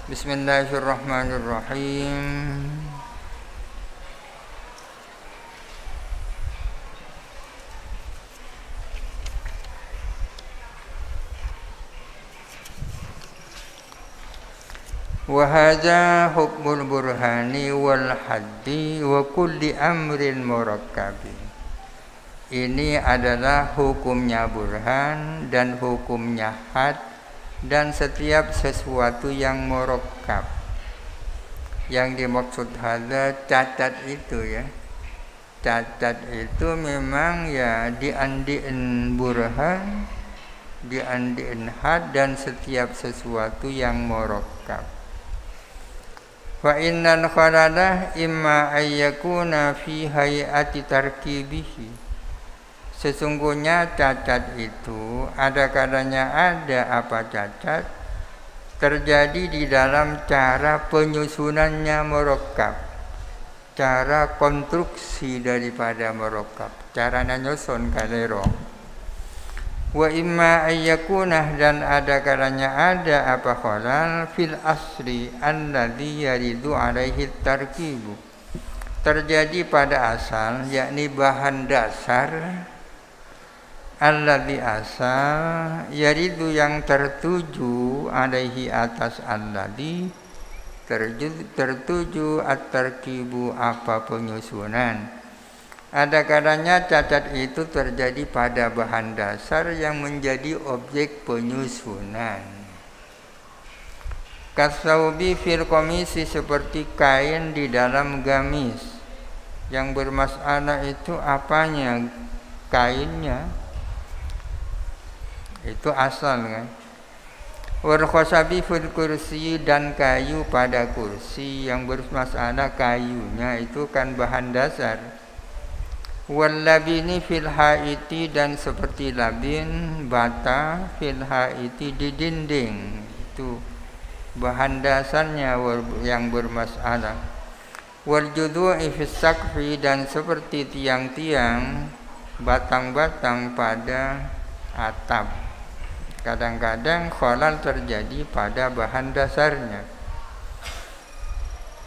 Bismillahirrahmanirrahim. Wa hadza hukmul burhani wal haddi wa kulli amrin murakkabi. Ini adalah hukumnya burhan dan hukumnya had dan setiap sesuatu yang murakkab. Yang dimaksud hadza cacat itu ya. Cacat itu memang ya diandiin burhan, diandiin had dan setiap sesuatu yang murakkab. Fa innal khalalah imma ayyakuna fi hayati tarkibihi. Sesungguhnya cacat itu ada kadanya ada apa cacat terjadi di dalam cara penyusunannya murakkab, cara konstruksi daripada murakkab, caranya nyusun kalero. Wa imma ayyakuna dan ada kadanya ada apa khalal fil asli alladhi yaridu alaihi tarkibu. Terjadi pada asal yakni bahan dasar alladhi asal yaridu yang tertuju alaihi atas alladhi tertuju at-tarkibu apa penyusunan. Ada kadanya cacat itu terjadi pada bahan dasar yang menjadi objek penyusunan. Kasaubi fil komisi seperti kain di dalam gamis. Yang bermasalah itu apanya? Kainnya. Itu asal kan. Wal khosabi fil kursi dan kayu pada kursi. Yang bermasalah kayunya itu kan bahan dasar. Wal labini fil haiti dan seperti labin bata fil haiti di dinding itu bahan dasarnya yang bermasalah. Wal judhu'i fis saqfi dan seperti tiang-tiang batang-batang pada atap. Kadang-kadang khalal terjadi pada bahan dasarnya.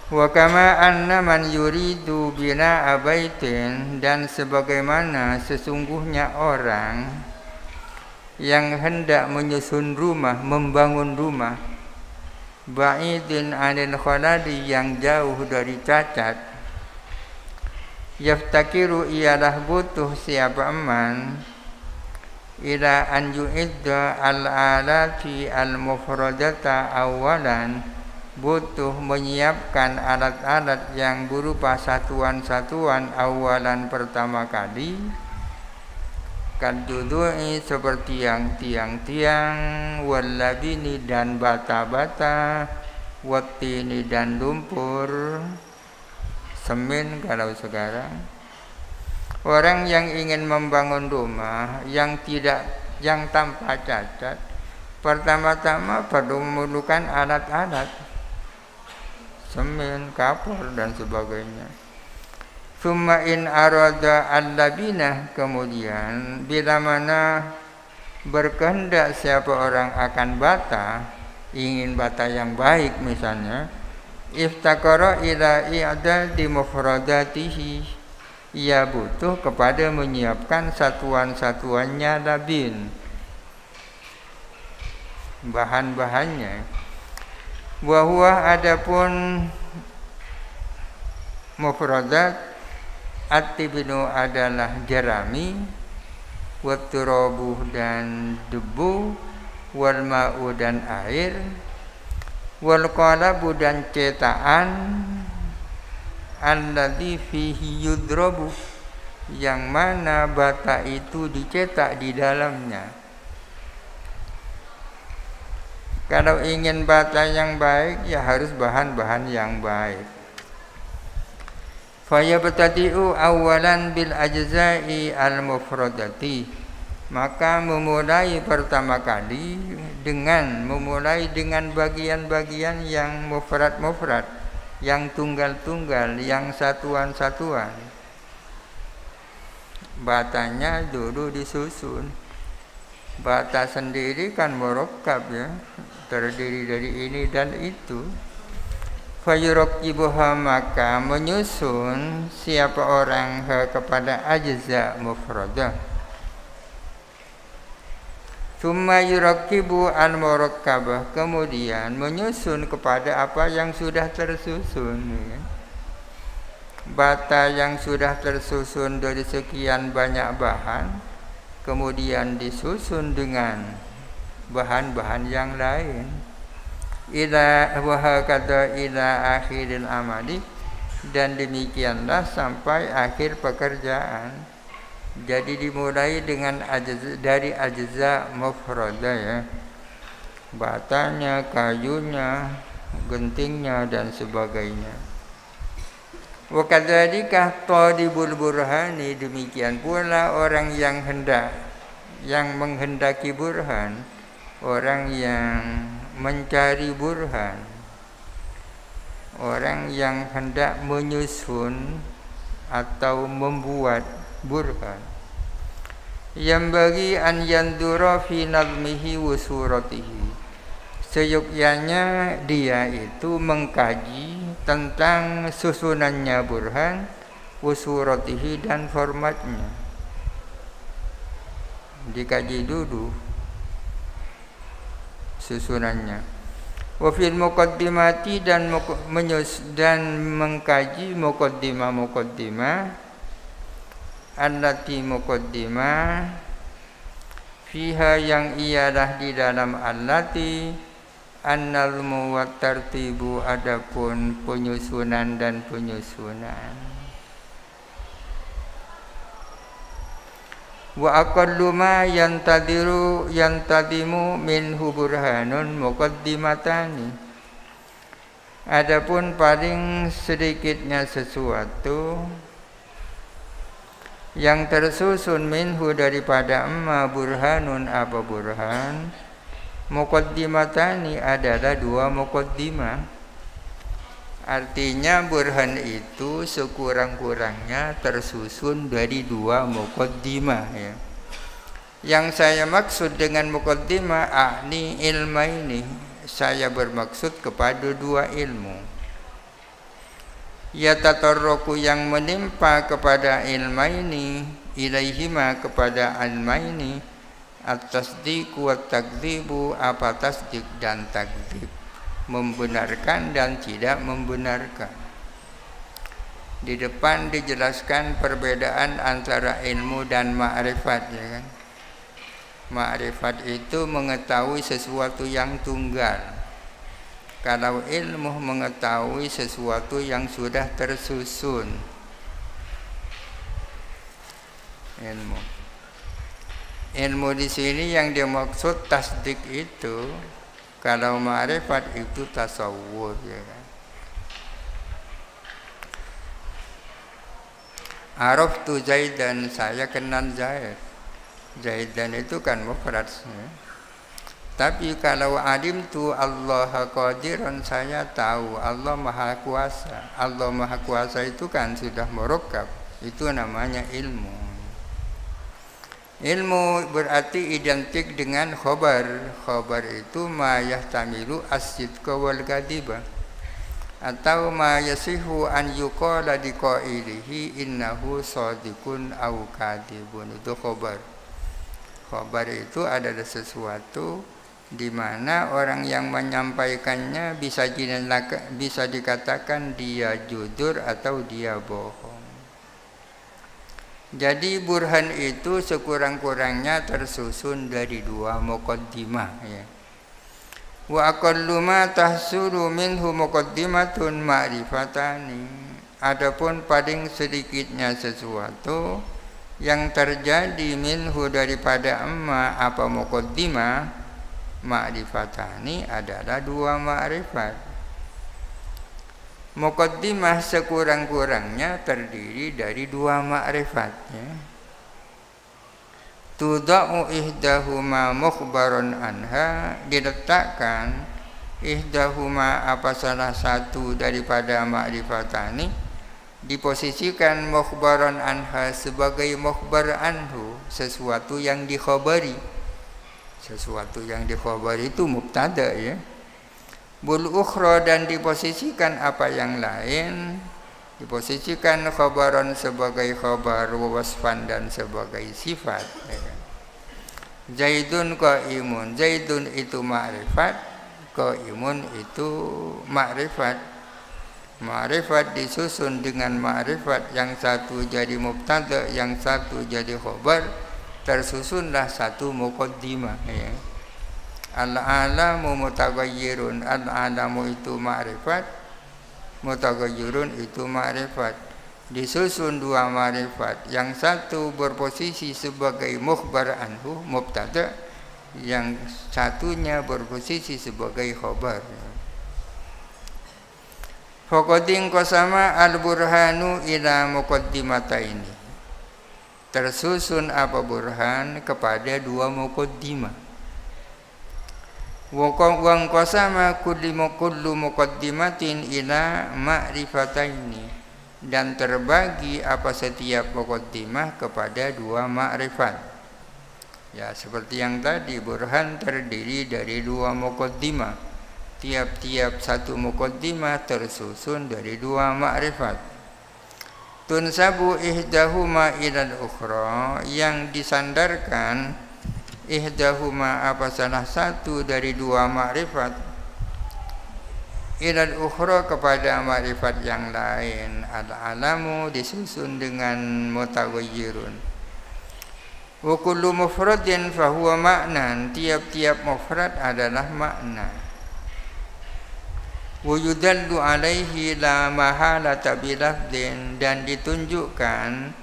Wa kama anna man yuridu bina abaitin dan sebagaimana sesungguhnya orang yang hendak menyusun rumah, membangun rumah ba'idin anil khaladi yang jauh dari cacat, yaftakiru ialah butuh siapa man ila an yu'idda al-alati al-mufradata awalan butuh menyiapkan alat-alat yang berupa satuan-satuan awalan pertama kali kadudui seperti yang tiang-tiang walabini dan bata-bata watini dan lumpur semen kalau sekarang. Orang yang ingin membangun rumah yang tanpa cacat pertama-tama perlu memerlukan alat-alat semen, kapur dan sebagainya. Summa in arada al-labinah kemudian bila mana berkehendak siapa orang akan bata, ingin bata yang baik misalnya, iftakara ila i'dadi mufradatihi, ia butuh kepada menyiapkan satuan-satuannya labin, bahan-bahannya. Wa huwa adapun mufradat at-tibnu adalah jerami, wat turabu dan debu, wal ma'u dan air, wal qalabu dan cetakan, alladzi fihi yudrabu yang mana bata itu dicetak di dalamnya. Kalau ingin bata yang baik ya harus bahan-bahan yang baik. Fayabtadi'u awalan bil ajza'i al-mufradati, maka memulai pertama kali dengan bagian-bagian yang mufrad-mufrad, yang tunggal-tunggal, yang satuan-satuan. Batanya dulu disusun. Bata sendiri kan murakkab ya. terdiri dari ini dan itu. Fayurakibuha, maka menyusun siapa orang kepada ajza mufradah. Tsumma yurakibu al-murakkabah, kemudian menyusun kepada apa yang sudah tersusun. Bata yang sudah tersusun dari sekian banyak bahan, kemudian disusun dengan bahan-bahan yang lain. Ila wahakata ila akhiril amali, dan demikianlah sampai akhir pekerjaan. Jadi dimulai dengan dari ajza mufradah ya, batanya, kayunya, gentingnya dan sebagainya. Wa kadzalika talibul burhani, demikian pula orang yang menghendaki burhan, orang yang mencari burhan, orang yang hendak menyusun atau membuat burhan. Yang bagi an yandura fi nazmihi wa suratihi, seyogyanya dia itu mengkaji tentang susunannya burhan, wa suratihi, dan formatnya. Dikaji dulu susunannya. Wa fil muqaddimati, dan mengkaji muqaddimah allati muqaddimah fiha, yang ialah di dalam allati an-nazmu wa tartibu, adapun penyusunan dan penyusunan. Wa aqallu ma yantadimu minhu burhanun muqaddimatani, adapun paling sedikitnya sesuatu yang tersusun minhu daripada amma burhanun, apa burhan, muqaddimatani, adalah dua muqaddimah. Artinya burhan itu sekurang-kurangnya tersusun dari dua muqaddimah ya. Yang saya maksud dengan muqaddimah ahni ilma ini, saya bermaksud kepada dua ilmu. Ya tatarruku, yang menimpa kepada ilma ini, ilaihima, kepada ilma ini, at-tasdiq wa takdzibu, apa tasdik dan takdzib, membenarkan dan tidak membenarkan. Di depan dijelaskan perbedaan antara ilmu dan ma'rifat ya kan. Ma'rifat itu mengetahui sesuatu yang tunggal. Kalau ilmu mengetahui sesuatu yang sudah tersusun. Ilmu di sini yang dimaksud tasdik itu. Kalau ma'rifat itu tasawwur ya kan. Araftu Zaidan, saya kenal Zaid. Zaidan itu kan mufrad ya. Tapi kalau alimtu Allah qadiran, saya tahu Allah Maha Kuasa. Allah Maha Kuasa itu kan sudah murakkab. Itu namanya ilmu. Ilmu berarti identik dengan khobar. Khobar itu ma yahtamilu as-sidqa wal kadhiba, atau ma yasihu an yuqala liqailihi innahu shadiqun aw kadhibun. Itu khobar. Khobar itu adalah sesuatu di mana orang yang menyampaikannya bisa dikatakan dia jujur atau dia bohong. Jadi burhan itu sekurang-kurangnya tersusun dari dua muqaddimah ya. Wa aqallu ma tahsulu minhu muqaddimatun ma'rifatani, adapun paling sedikitnya sesuatu yang terjadi minhu daripada amma apa muqaddimah, ma'rifatani, adalah dua ma'rifat. Muqaddimah sekurang-kurangnya terdiri dari dua ma'rifat ya. Tuda'u ihdahuma mukhbaron anha, diletakkan ihdahuma apa salah satu daripada ma'rifatani, diposisikan mukhbaron anha sebagai mukhbar anhu, sesuatu yang dikhabari, Sesuatu yang dikhabari itu mubtada ya. Bul ukhra dan diposisikan apa yang lain, diposisikan khabaran sebagai khabar, wasfan dan sebagai sifat ya. Zaidun qaimun, Zaidun itu ma'rifat, qaimun itu ma'rifat. Ma'rifat disusun dengan ma'rifat, yang satu jadi mubtada, yang satu jadi khabar, tersusunlah satu muqaddimah ya. Al-alamu mutaghayyirun, al-alamu itu ma'rifat, mutaghayyirun itu ma'rifat. Disusun dua ma'rifat, yang satu berposisi sebagai mukhbar anhu, mubtada, yang satunya berposisi sebagai khabar. Faqadin qasama al-burhanu ila muqaddimataini. Tersusun apa burhan kepada dua muqaddimah. Wa qasama kullu muqaddimatin ila ma'rifataini, dan terbagi apa setiap muqaddimah kepada dua ma'rifat. Ya, seperti yang tadi, burhan terdiri dari dua muqaddimah. Tiap-tiap satu muqaddimah tersusun dari dua ma'rifat. Tunsabu ihdahuma ilal ukhra, yang disandarkan ihdahuma apa salah satu dari dua ma'rifat ilal ukhra kepada ma'rifat yang lain. Al-alamu disusun dengan mutaghayyirun. Wa kullu mufradin fahuwa ma'nan, tiap-tiap mufrad adalah makna. Wa yudallu alaihi la mahalata bilafdin, dan ditunjukkan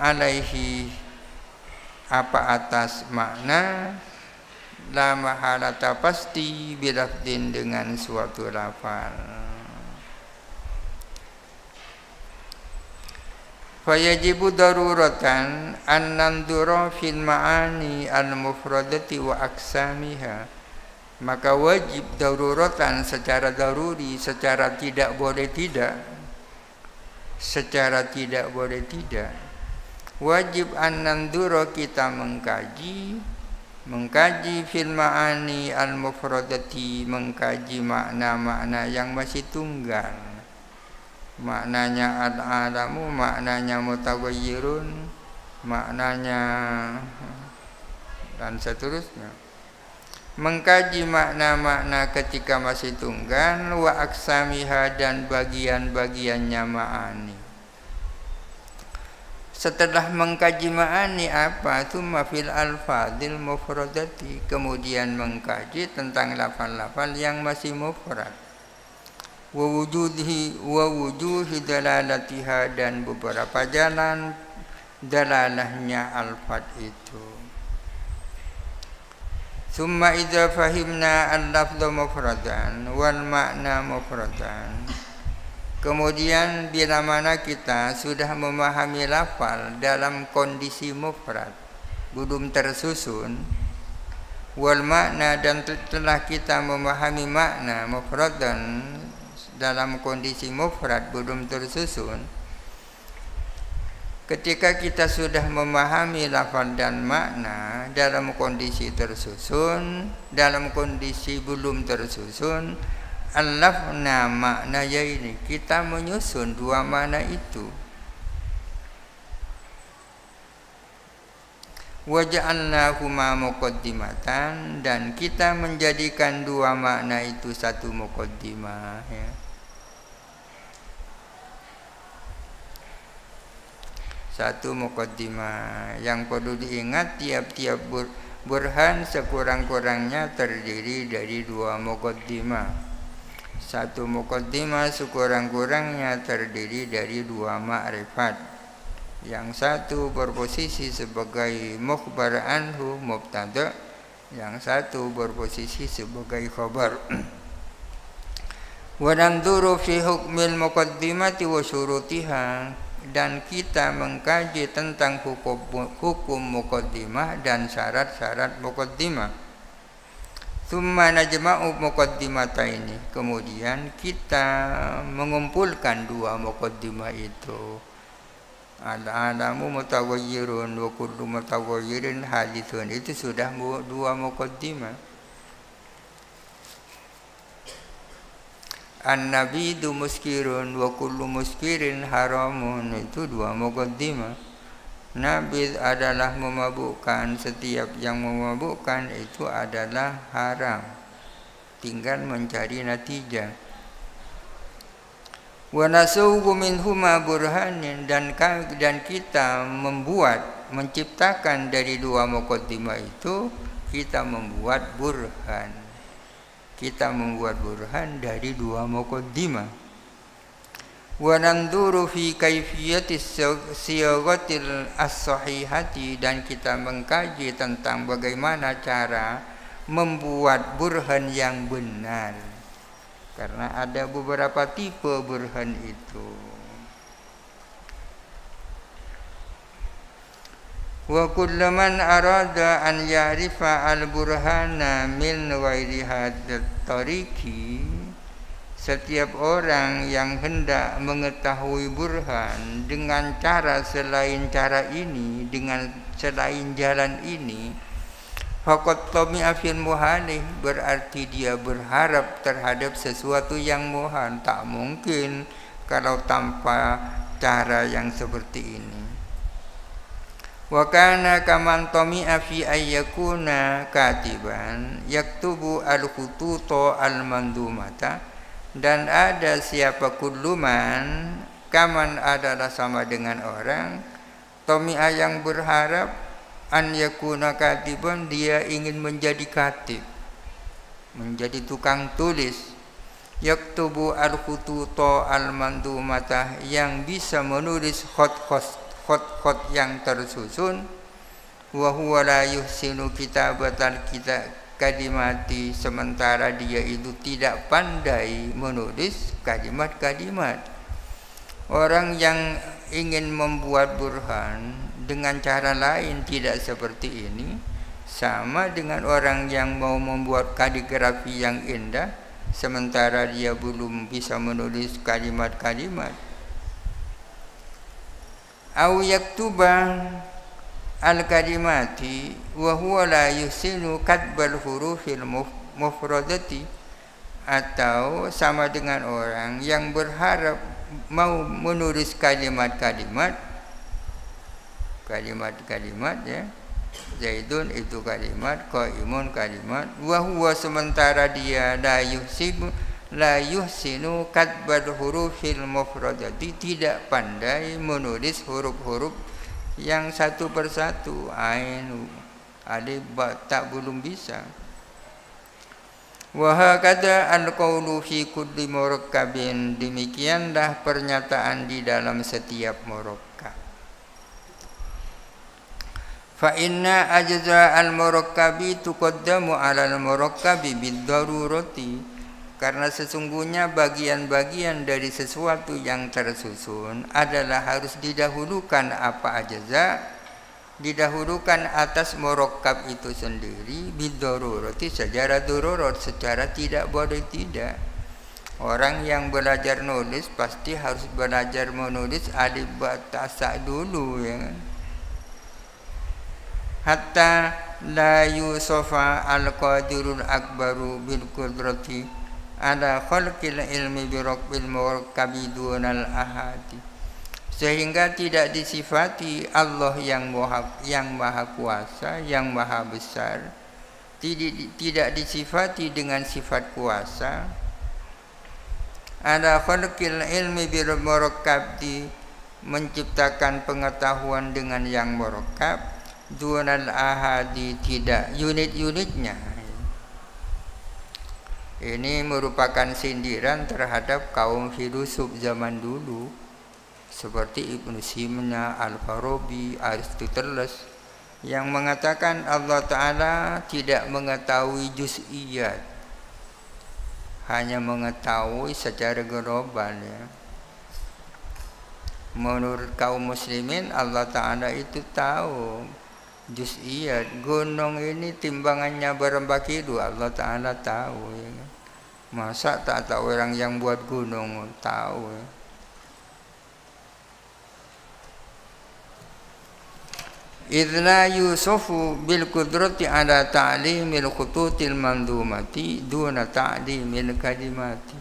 alaihi apa atas makna, la mahalata pasti, bilafdin dengan suatu lafal. Fayajibu daruratan an nandura fil ma'ani al-mufradati wa aqsamiha, maka wajib daruratan secara daruri, secara tidak boleh tidak, secara tidak boleh tidak, wajib an nandura kita mengkaji fil ma'ani al-mufradati, mengkaji makna-makna yang masih tunggal. Maknanya al-alamu, maknanya mutaghayyirun, maknanya dan seterusnya. Mengkaji makna-makna ketika masih tunggal, wa aqsamiha, dan bagian-bagiannya ma'ani. Setelah mengkaji ma'ani apa? Tsumma fil alfadil mufradati, kemudian mengkaji tentang lafal-lafal yang masih mufrad. Wa wujuhi dalalatiha, dan beberapa jalan dalalahnya alfad itu. Tsumma idza fahimna al-lafdha mufradan wal ma'na mufradan, kemudian bila mana kita sudah memahami lafal dalam kondisi mufrad, belum tersusun, wal makna, dan telah kita memahami makna mufradan dalam kondisi mufrad belum tersusun. Ketika kita sudah memahami lafal dan makna dalam kondisi tersusun, dalam kondisi belum tersusun, alafna makna ya ini, kita menyusun dua makna itu. Waja'alnahuma muqaddimatan, dan kita menjadikan dua makna itu satu muqaddimah ya. Satu muqaddimah. Yang perlu diingat, tiap-tiap burhan sekurang-kurangnya terdiri dari dua muqaddimah. Satu muqaddimah sekurang-kurangnya terdiri dari dua ma'rifat. Yang satu berposisi sebagai mukhbar anhu, mubtada, yang satu berposisi sebagai khabar. Wa nanduru fi hukmil muqaddimati wa syurutiha, dan kita mengkaji tentang hukum muqaddimah dan syarat-syarat muqaddimah. Tsumma najma'u muqaddimataini, kemudian kita mengumpulkan dua muqaddimah itu. Al-alamu mutaghayyirun wa kullu mutaghayyirin hadithun. Itu sudah dua muqaddimah. An-nabidu muskirun wa kullu muskirin haramun. Itu dua muqaddimah. Nabid adalah memabukkan, setiap yang memabukkan itu adalah haram. Tinggal mencari natijah. Wa nasuqu minhuma burhanin, dan kita menciptakan dari dua muqaddimah itu, kita membuat burhan. Kita membuat burhan dari dua muqaddimah. Wa nanduru fi kaifiyati siyaghatil as-sahihati, dan kita mengkaji tentang bagaimana cara membuat burhan yang benar. Karena ada beberapa tipe burhan itu. Wa kullu man arada an ya'rifa al-burhana min ghairi hadat tariqi, setiap orang yang hendak mengetahui burhan dengan cara selain cara ini, dengan selain jalan ini, faqad tami'a fil muhalih, berarti dia berharap terhadap sesuatu yang muhal. Tak mungkin kalau tanpa cara yang seperti ini. Wa kana kaman tami'a fi ayyakuna katiban yaktubu al-khututa al-mandumata, dan ada siapa kulluman, kaman adalah sama dengan orang, tami'a yang berharap, an yakuna katiban, dia ingin menjadi katib, menjadi tukang tulis, yaktubu al-khututa al-mandumata, yang bisa menulis khot yang tersusun, wa huwa la yuhsinu kitabatal kalimati, sementara dia itu tidak pandai menulis kalimat-kalimat. Orang yang ingin membuat burhan dengan cara lain tidak seperti ini, sama dengan orang yang mau membuat kaligrafi yang indah sementara dia belum bisa menulis kalimat-kalimat. Au yaktuba al-kalimati wa huwa la yusinu katbal hurufil mufradati, atau sama dengan orang yang berharap mau menulis kalimat-kalimat ya, Zaidun itu kalimat, qaimun kalimat, wa huwa sementara dia la yuhsinu katbal hurufil mufradati, tidak pandai menulis huruf-huruf yang satu persatu, ain, alif, ba, tak, belum bisa. Wa hakadha al-qawlu fi kulli murakkabin, demikianlah pernyataan di dalam setiap murakkab. Fa inna ajza al-murakkabi tuqaddamu 'ala al-murakkabi bid-darurati, karena sesungguhnya bagian-bagian dari sesuatu yang tersusun adalah harus didahulukan apa ajza, didahulukan atas murakkab itu sendiri, bid-darurati, secara darurat, secara tidak boleh tidak. Orang yang belajar nulis pasti harus belajar menulis alif ba ta sa dulu, ya kan? Hatta la yusofa al-qadirul akbaru bil qudrati ala khalqil ilmi bi rabbil murakkabi dunal ahadi, sehingga tidak disifati Allah yang maha kuasa, yang maha besar, tidak disifati dengan sifat kuasa. Ala khalqil ilmi bi rabbil murakkabi, menciptakan pengetahuan dengan yang murakkab, dunal ahadi, tidak unit-unitnya. Ini merupakan sindiran terhadap kaum filosof zaman dulu seperti Ibnu Sina, Al-Farabi, Aristoteles, yang mengatakan Allah Ta'ala tidak mengetahui juz'iyat, hanya mengetahui secara global, ya. Menurut kaum muslimin, Allah Ta'ala itu tahu juz'iyat. Gunung ini timbangannya berapa kilo, Allah Ta'ala tahu, ya. Masa tak tahu orang yang buat gunung? Tahu, ya. idna yusufu bil qudrati ala ta'limil khututil mandumati duna ta'limil kalimati,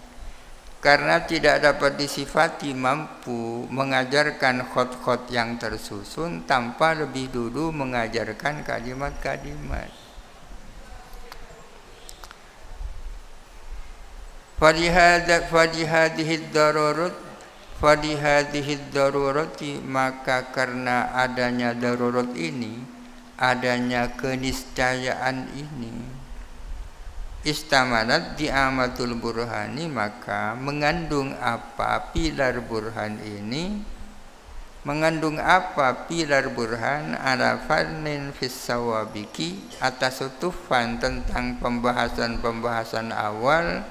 karena tidak dapat disifati mampu mengajarkan khot-khot yang tersusun tanpa lebih dulu mengajarkan kalimat-kalimat. Fadihadihid darurati, maka karena adanya darurat ini, adanya keniscayaan ini, istamanat diamatul burhani, maka mengandung apa pilar burhan ini, mengandung apa pilar burhan ala fannin fis sawabiki, atas utufan tentang pembahasan-pembahasan awal,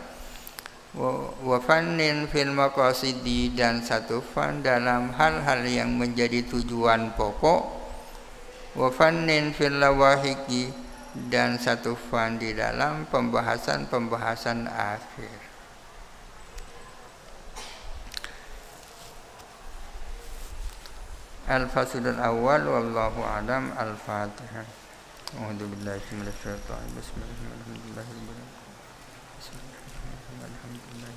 wa fannin fil maqasidi, dan satu fan dalam hal-hal yang menjadi tujuan pokok, wa fannin fil lawahiki, dan satu fan di dalam pembahasan-pembahasan akhir. Al-faslul awal wallahu a'lam. Al-Fatihah. A'udzu billahi minasy syaithanir rajim. Bismillahirrahmanirrahim. Alhamdulillah.